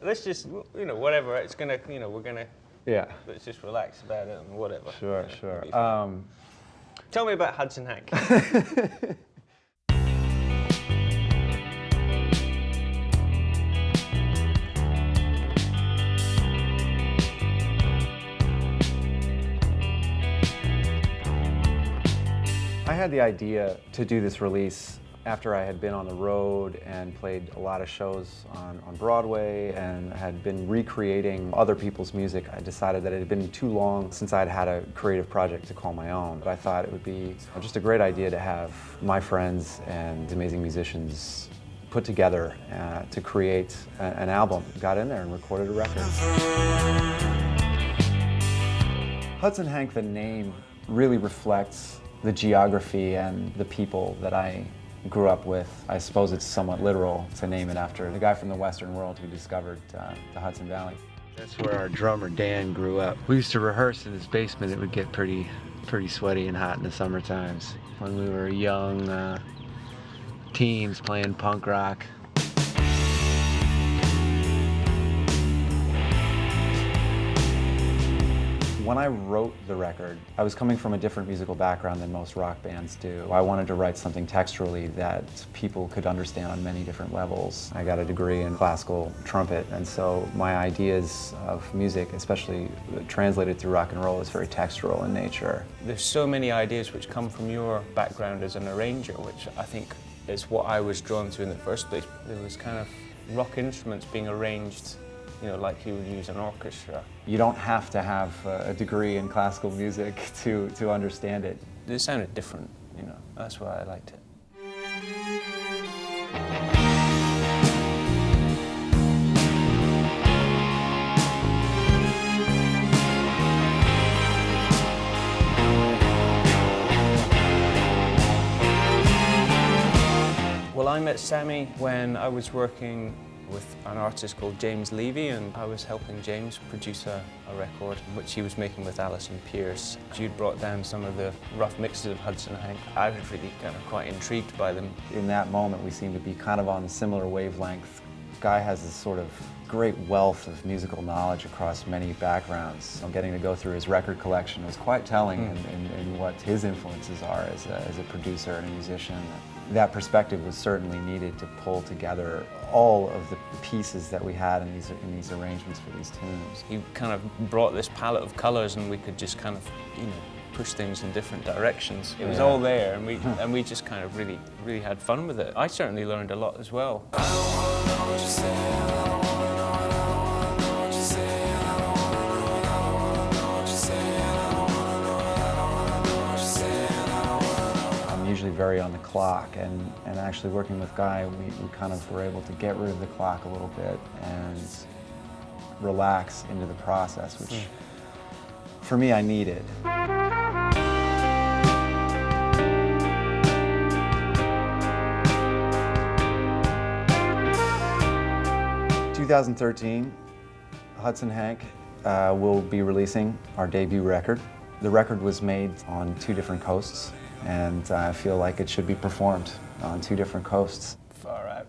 let's just, you know, whatever. It's gonna, you know, we're gonna. Yeah. Let's just relax about it and whatever. Sure, you know, sure. Tell me about Hudson Hank. I had the idea to do this release after I had been on the road and played a lot of shows on Broadway and had been recreating other people's music. I decided that it had been too long since I'd had a creative project to call my own. But I thought it would be just a great idea to have my friends and amazing musicians put together to create an album. Got in there and recorded a record. Hudson Hank, the name, really reflects the geography and the people that I grew up with. I suppose it's somewhat literal to name it after the guy from the Western world who discovered the Hudson Valley. That's where our drummer Dan grew up. We used to rehearse in his basement. It would get pretty sweaty and hot in the summer times when we were young teens playing punk rock. When I wrote the record, I was coming from a different musical background than most rock bands do. I wanted to write something texturally that people could understand on many different levels. I got a degree in classical trumpet, and so my ideas of music, especially translated through rock and roll, is very textural in nature. There's so many ideas which come from your background as an arranger, which I think is what I was drawn to in the first place. There was kind of rock instruments being arranged, you know, like you would use an orchestra. You don't have to have a degree in classical music to understand it. It sounded different, you know, that's why I liked it. Well, I met Sammy when I was working with an artist called James Levy, and I was helping James produce a record which he was making with Alison Pierce. Jude brought down some of the rough mixes of Hudson Hank. I was really kind of quite intrigued by them. In that moment, we seemed to be kind of on a similar wavelength. Guy has this sort of great wealth of musical knowledge across many backgrounds. Getting to go through his record collection was quite telling in what his influences are as a producer and a musician. That perspective was certainly needed to pull together all of the pieces that we had in these arrangements for these tunes. He kind of brought this palette of colors, and we could just kind of, you know, push things in different directions. It was all there, and we just kind of really had fun with it. I certainly learned a lot as well. Usually very on the clock, and actually working with Guy, we kind of were able to get rid of the clock a little bit and relax into the process, which for me I needed. 2013, Hudson Hank will be releasing our debut record. The record was made on 2 different coasts, and I feel like it should be performed on 2 different coasts. Far out.